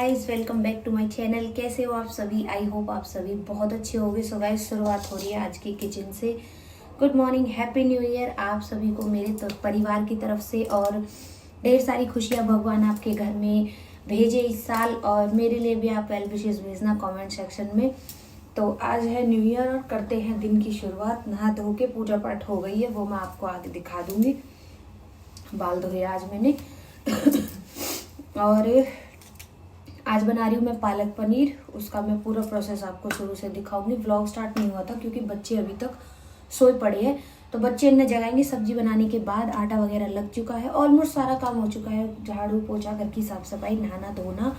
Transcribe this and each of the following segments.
Guys, welcome back to my channel. कैसे हो आप सभी? आई होप आप सभी बहुत अच्छे होंगे। सो गाइस, शुरुआत हो रही है आज की किचन से। Good morning, happy new year आप सभी को मेरे परिवार की तरफ से, और ढेर सारी खुशियां भगवान आपके घर में भेजे इस साल। और मेरे लिए भी आप वेल विशेस भेजना कमेंट सेक्शन में। तो आज है न्यू ईयर और करते हैं दिन की शुरुआत। नहा धो के पूजा पाठ हो गई है, वो मैं आपको आगे दिखा दूंगी। बाल धोए आज मैंने और आज बना रही हूँ मैं पालक पनीर। उसका मैं पूरा प्रोसेस आपको शुरू से दिखाऊंगी। व्लॉग स्टार्ट नहीं हुआ था क्योंकि बच्चे अभी तक सोए पड़े हैं, तो बच्चे इन्हें जगाएंगे। सब्जी बनाने के बाद आटा वगैरह लग चुका है, ऑलमोस्ट सारा काम हो चुका है। झाड़ू पोछा, घर की साफ सफाई, नहाना धोना।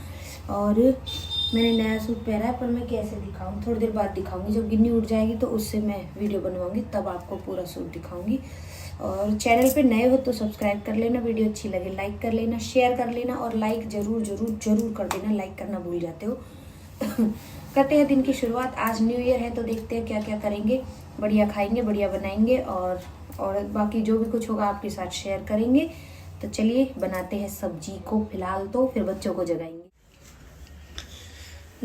और मैंने नया सूट पहना है, पर मैं कैसे दिखाऊँ थोड़ी देर बाद दिखाऊंगी। जब गिन्नी उठ जाएगी तो उससे मैं वीडियो बनवाऊंगी, तब आपको पूरा सूट दिखाऊंगी। और चैनल पे नए हो तो सब्सक्राइब कर लेना, वीडियो अच्छी लगे लाइक कर लेना, शेयर कर लेना, और लाइक जरूर जरूर जरूर कर देना। लाइक करना भूल जाते हो। करते हैं दिन की शुरुआत। आज न्यू ईयर है तो देखते हैं क्या क्या करेंगे। बढ़िया खाएंगे, बढ़िया बनाएंगे, और बाकी जो भी कुछ होगा आपके साथ शेयर करेंगे। तो चलिए बनाते हैं सब्जी को फिलहाल, तो फिर बच्चों को जगाएंगे।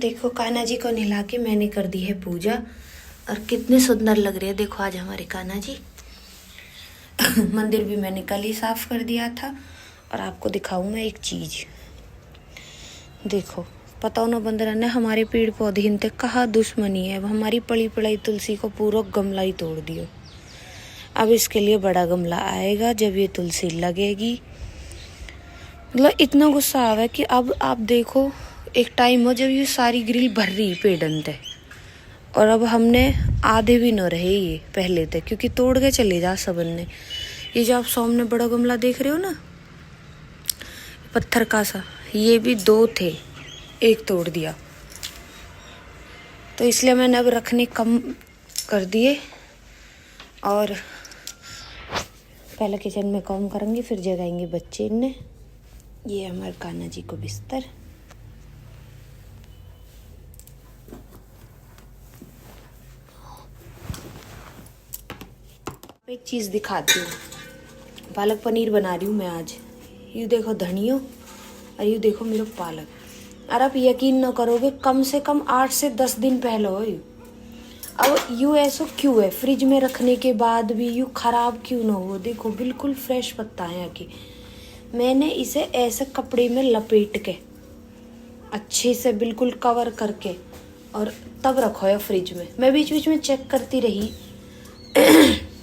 देखो, कान्हा जी को नहला के मैंने कर दी है पूजा, और कितने सुंदर लग रहे हैं। देखो आज हमारे कान्हा जी। मंदिर भी मैंने कल ही साफ कर दिया था। और आपको दिखाऊं मैं एक चीज। देखो, पता ना बंदर ने हमारे पेड़ पौधे इनते कहा दुश्मनी है। अब हमारी पड़ी पड़ाई तुलसी को पूरा गमला ही तोड़ दियो। अब इसके लिए बड़ा गमला आएगा जब ये तुलसी लगेगी। मतलब इतना गुस्सा आ रहा कि अब आप देखो, एक टाइम हो जब ये सारी ग्रिल भर रही पेड़न थे, और अब हमने आधे भी न रहे ये पहले थे, क्योंकि तोड़ के चले जा सबन ने। ये जो आप सामने बड़ा गमला देख रहे हो ना, पत्थर का सा, ये भी 2 थे, एक तोड़ दिया। तो इसलिए मैंने अब रखने कम कर दिए, और पहले किचन में काम करेंगे, फिर जगाएंगे बच्चे इन्हें। ये हमारे कान्हा जी को बिस्तर। एक चीज़ दिखाती हूँ। पालक पनीर बना रही हूँ मैं आज। ये देखो धनिया, और ये देखो मेरा पालक। और आप यकीन न करोगे, कम से कम 8 से 10 दिन पहले हो। अब यूँ ऐसा क्यों है, फ्रिज में रखने के बाद भी यूँ खराब क्यों ना हो। देखो बिल्कुल फ्रेश पत्ता है कि मैंने इसे ऐसे कपड़े में लपेट के अच्छे से बिल्कुल कवर करके और तब रखो है फ्रिज में। मैं बीच बीच में चेक करती रही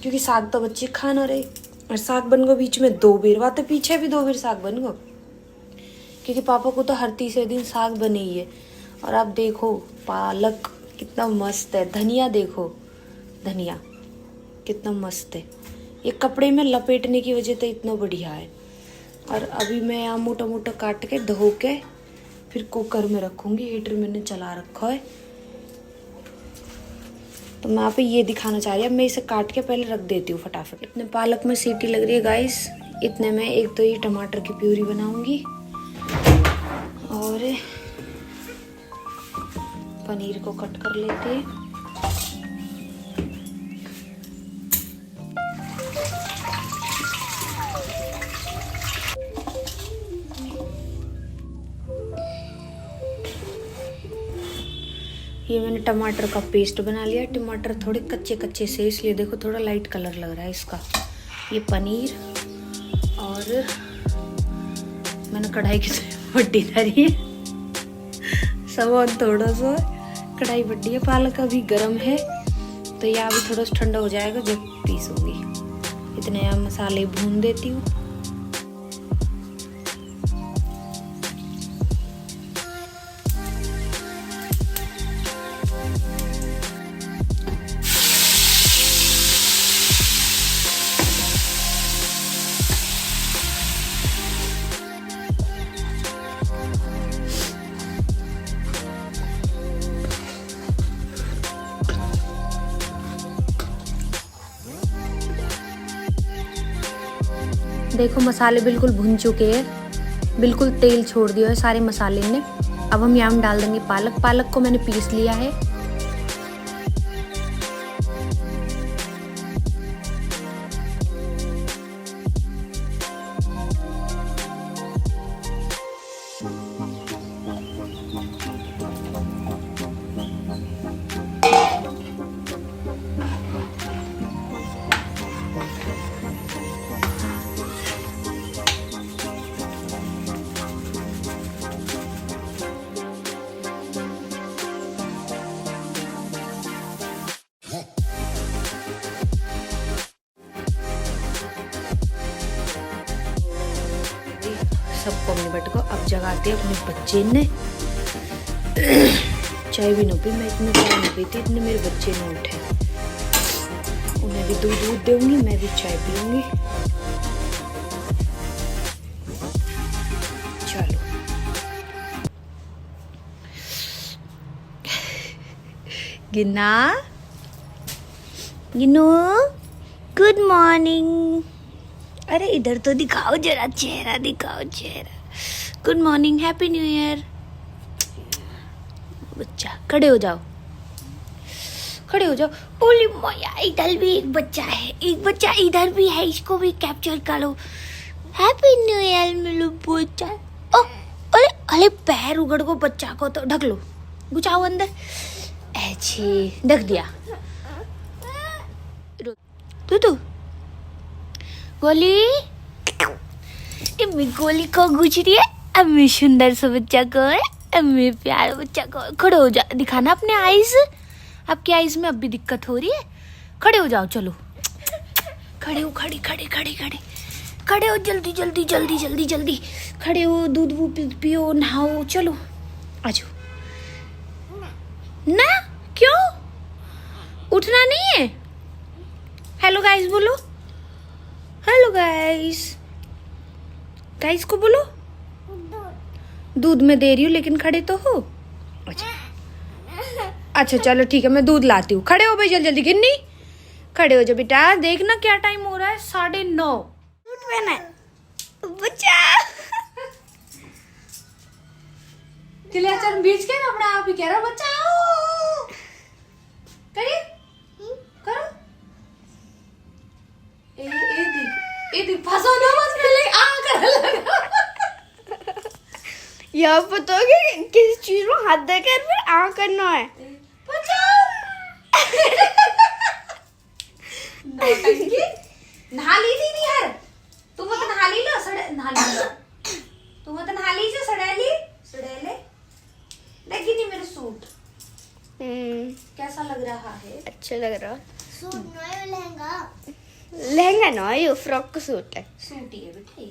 क्योंकि साग तो बच्चे खा ना रहे। और साग बन गो बीच में 2 बेर, बात पीछे भी 2 बेर साग बन गो, क्योंकि पापा को तो हर तीसरे दिन साग बने ही है। और आप देखो पालक कितना मस्त है, धनिया देखो, धनिया कितना मस्त है। ये कपड़े में लपेटने की वजह तो इतना बढ़िया है। और अभी मैं यहाँ मोटा मोटा काट के धो के फिर कुकर में रखूँगी। हीटर मैंने चला रखा है, तो मैं यहाँ पे ये दिखाना चाह रही हूँ। मैं इसे काट के पहले रख देती हूँ फटाफट। इतने पालक में सीटी लग रही है गाइस, इतने में एक तो ये टमाटर की प्यूरी बनाऊंगी, और पनीर को कट कर लेते हैं। ये मैंने टमाटर का पेस्ट बना लिया। टमाटर थोड़े कच्चे कच्चे से, इसलिए देखो थोड़ा लाइट कलर लग रहा है इसका। ये पनीर, और मैंने कढ़ाई की बड्डी धरी है, सामान थोड़ा सा कढ़ाई बड्डी है। पालक अभी गर्म है, तो यह अभी थोड़ा सा ठंडा हो जाएगा जब पीसूंगी। इतने यहाँ मसाले भून देती हूँ। देखो मसाले बिल्कुल भुन चुके हैं, बिल्कुल तेल छोड़ दिया है सारे मसाले ने। अब हम यहाँ डाल देंगे पालक। पालक को मैंने पीस लिया है। सबको अपने बट को अब जगाते अपने बच्चे ने। चाय भी न पी, मैं इतनी चाय नहीं पीती, इतने मेरे बच्चे न उठे। उन्हें भी दूध दूंगी, मैं भी चाय पीऊंगी। चलो गिन्ना, गिन्नू गुड मॉर्निंग। अरे इधर तो दिखाओ जरा, चेहरा दिखाओ, चेहरा। Good morning, happy new year. बच्चा खड़े हो जाओ, खड़े हो जाओ। ओली मोया, इधर भी एक बच्चा है, एक बच्चा इधर भी है, इसको भी कैप्चर करो। हैप्पी न्यू ईयर मेरे बच्चा। ओ अरे अरे पैर उगड़ को बच्चा को तो ढक लो, घुसाओ अंदर। ऐसे ढक दिया। तू गोली, अम्मी गोली को गुज रही है, अम्मी सुंदर सा बच्चा को है, अम्मी प्यारा बच्चा को। खड़े हो जा, दिखाना अपने आईज। आपकी आईज में अब भी दिक्कत हो रही है। खड़े हो जाओ, चलो खड़े हो, खड़े खड़े खड़े खड़े खड़े हो, जल्दी जल्दी जल्दी जल्दी जल्दी खड़े हो। दूध वो पियो, नहाओ, चलो आ जाओ। ना क्यों उठना नहीं है? हेलो गाइस बोलो, हेलो गाइस, गाइस को बोलो। दूध में दे रही हूँ लेकिन खड़े तो हो। अच्छा चलो ठीक है, मैं दूध लाती हूँ। खड़े हो भाई, जल्दी जल्दी। गिन्नी खड़े हो जा बेटा, देखना क्या टाइम हो रहा है, 9:30। उठ पहना बच्चा। चलिए चल बीच के ना अपना आप ही कह रहा बच्चा। करिए करो। ए देख फंसो ना मत, पहले आ कर लगा। यहाँ पता है कि किसी चीज में हाथ देकर फिर आ करना है। नहा ली थी नहीं यार, तुम मत नहा ली लो, नहा ली लो, तुम मत नहा ली जो सड़ेले लेकिन नहीं मेरे सूट कैसा लग रहा है? अच्छा लग रहा। सूट नहीं, लहंगा। लहंगा ना, ये फ्रॉक का सूट है। सूट ही है बेटा।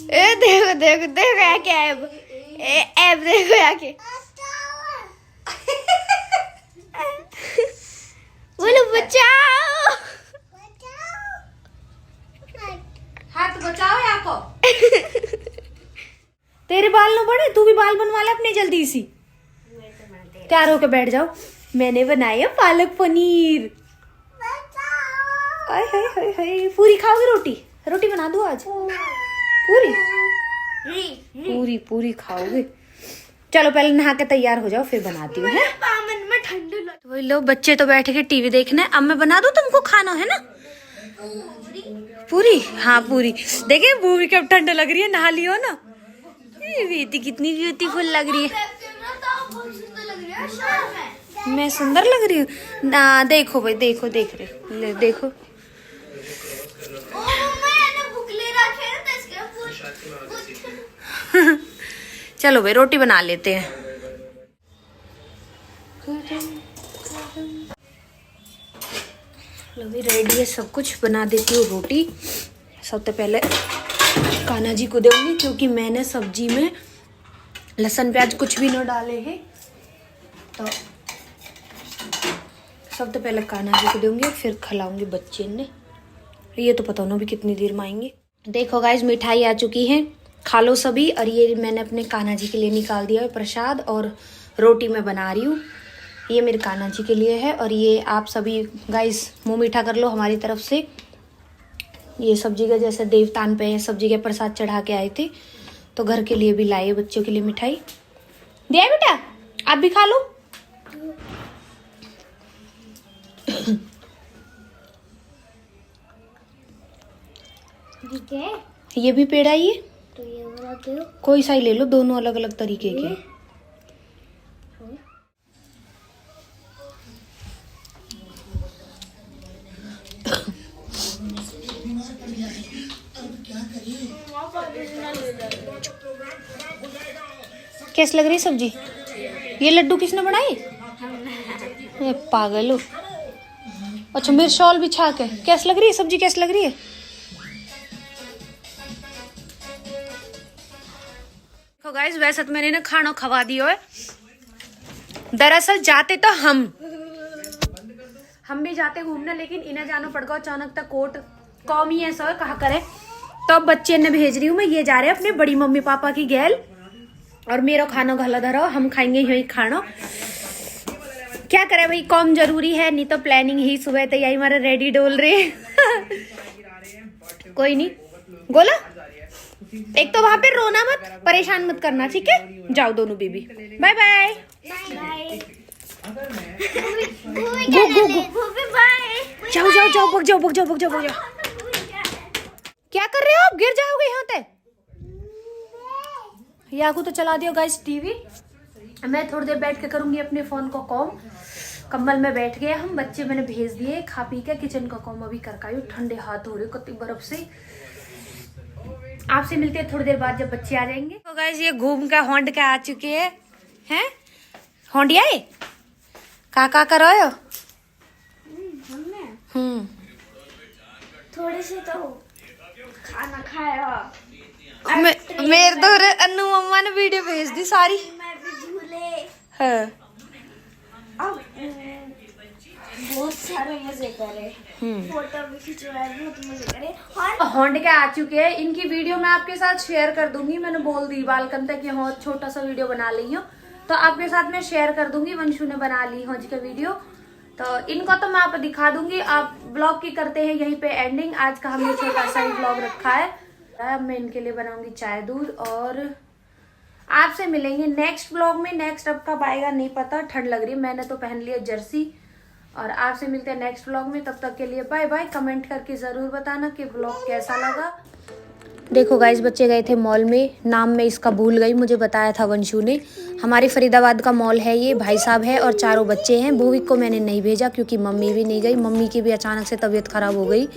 ए देखो देखो देखो आके ऐब, ऐब देखो आके। बोलो बचाओ, हाथ बचाओ यहाँ को। तेरे बाल न बड़े, तू भी बाल बनवा ले अपने जल्दी सी। तैयार होके बैठ जाओ। मैंने बनाया पालक पनीर। हाय हाय हाय हाय, पूरी खाओगे रोटी? रोटी बना दूं आज? पूरी पूरी पूरी खाओगे? चलो पहले नहा के तैयार हो जाओ, फिर बनाती हूँ। में ठंडू लग। वही लो, बच्चे तो बैठ के टीवी देखना है। अब मैं बना दूं तुमको खाना, है ना? पूरी, हाँ पूरी। देखे पूरी कब ठंड लग रही है, नहा लियो ना। बेटी कितनी ब्यूटीफुल लग रही है। मैं सुंदर लग रही हूँ ना? देखो भाई, देखो देख रहे ले, देखो। चलो भाई रोटी बना लेते हैं। लो भाई रेडी है सब कुछ, बना देती हूँ रोटी। सबसे पहले कान्हा जी को दूंगी क्योंकि मैंने सब्जी में लहसुन प्याज कुछ भी न डाले हैं, तो सबसे पहले कान्हा जी को दूंगी, फिर खिलाऊंगी बच्चे ने। ये तो पता नहीं भी कितनी देर में आएंगे। देखो गाइस मिठाई आ चुकी है, खा लो सभी। और ये मैंने अपने कान्हा जी के लिए निकाल दिया है प्रसाद, और रोटी मैं बना रही हूँ। ये मेरे कान्हा जी के लिए है, और ये आप सभी गाइस मुंह मीठा कर लो हमारी तरफ से। ये सब्जी का जैसे देवतान पे सब्जी के प्रसाद चढ़ा के आए थे, तो घर के लिए भी लाए, बच्चों के लिए मिठाई दिया बेटा, आप भी खा लो। ठीक है, ये भी पेड़ा, ये तो ये बनाते हो। कोई सा ही ले लो, दोनों अलग अलग तरीके के। कैसी लग रही सब्जी? ये लड्डू किसने बनाए? पागल हो। अच्छा मेरे शॉल बिछा के कैसी लग रही है सब्जी, कैसी लग रही है? देखो गाइस, वैसे तो मैंने ना खाना खवा दियो है। दरअसल जाते तो हम भी जाते घूमने, लेकिन इन्हें जाना पड़ गया अचानक तक कोर्ट, कौम ही ऐसा कहा करे। तो अब बच्चे ने भेज रही हूँ मैं, ये जा रहे हैं अपने बड़ी मम्मी पापा की गैल, और मेरा खाना घला धरा, हम खाएंगे यही खाना। क्या करे भाई, कौम जरूरी है, नहीं तो प्लानिंग ही सुबह तो यही हमारा रेडी डोल रहे। कोई नहीं गोला, एक तो वहां पे रोना मत, परेशान मत करना, ठीक है? जाओ दोनों बीबी, बाय बाय। जाओ जाओ जाओ, भग जाओ भग जाओ भग जाओ भग जाओ। क्या कर रहे हो आप, गिर जाओगे यहाँ पे। याकू तो चला दियो गाइस टीवी, मैं थोड़ी देर बैठ के करूंगी अपने फोन को कॉम। कम्बल में बैठ गए हम, बच्चे मैंने भेज दिए खा पी के, किचन का कॉम अभी कर कायू, ठंडे हाथ हो रहे कति बर्फ से। आपसे मिलते हैं थोड़ी देर बाद जब बच्चे आ जाएंगे। तो गाइस ये घूम का होंड के आ चुके हैं होंडिया का कर रहे हो? थोड़े से तो खाना खाया। मेरे तो अन्नू मम्मा ने वीडियो भेज दी सारी। मैं भी झूले, हाँ। अब बहुत सारे मजे करे, फोटो भी खिंचवाए, बहुत मजे करे। और होंड के आ चुके हैं, इनकी वीडियो मैं आपके साथ शेयर कर दूंगी। मैंने बोल दी बालकन तक कि हाँ छोटा सा वीडियो बना ली हूँ, तो आपके साथ मैं शेयर कर दूंगी। वंशु ने बना ली हौज का वीडियो, तो इनको तो मैं आपको दिखा दूंगी। आप ब्लॉग की करते हैं यहीं पे एंडिंग। आज का हमने छोटा सा ही ब्लॉग रखा है। अब मैं इनके लिए बनाऊंगी चाय दूध, और आपसे मिलेंगे नेक्स्ट ब्लॉग में। नेक्स्ट अब कब आएगा नहीं पता, ठंड लग रही है, मैंने तो पहन लिया जर्सी। और आपसे मिलते हैं नेक्स्ट ब्लॉग में, तब तक के लिए बाय बाय। कमेंट करके जरूर बताना कि ब्लॉग कैसा लगा। देखो गाइस, बच्चे गए थे मॉल में, नाम मैं इसका भूल गई, मुझे बताया था वंशु ने। हमारे फरीदाबाद का मॉल है ये, भाई साहब है और 4 बच्चे हैं। भूविक को मैंने नहीं भेजा क्योंकि मम्मी भी नहीं गई, मम्मी की भी अचानक से तबीयत खराब हो गई,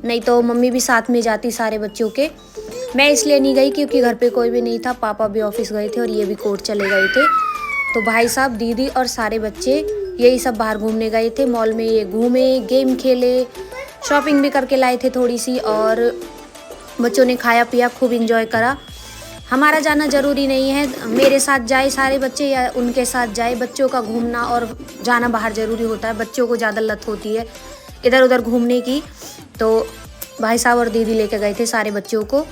नहीं तो मम्मी भी साथ में जाती सारे बच्चों के। मैं इसलिए नहीं गई क्योंकि घर पे कोई भी नहीं था, पापा भी ऑफिस गए थे और ये भी कोर्ट चले गए थे। तो भाई साहब, दीदी और सारे बच्चे यही सब बाहर घूमने गए थे। मॉल में ये घूमे, गेम खेले, शॉपिंग भी करके लाए थे थोड़ी सी, और बच्चों ने खाया पिया, खूब इंजॉय करा। हमारा जाना ज़रूरी नहीं है, मेरे साथ जाए सारे बच्चे या उनके साथ जाए, बच्चों का घूमना और जाना बाहर ज़रूरी होता है। बच्चों को ज़्यादा लत होती है इधर उधर घूमने की, तो भाई साहब और दीदी लेके गए थे सारे बच्चों को।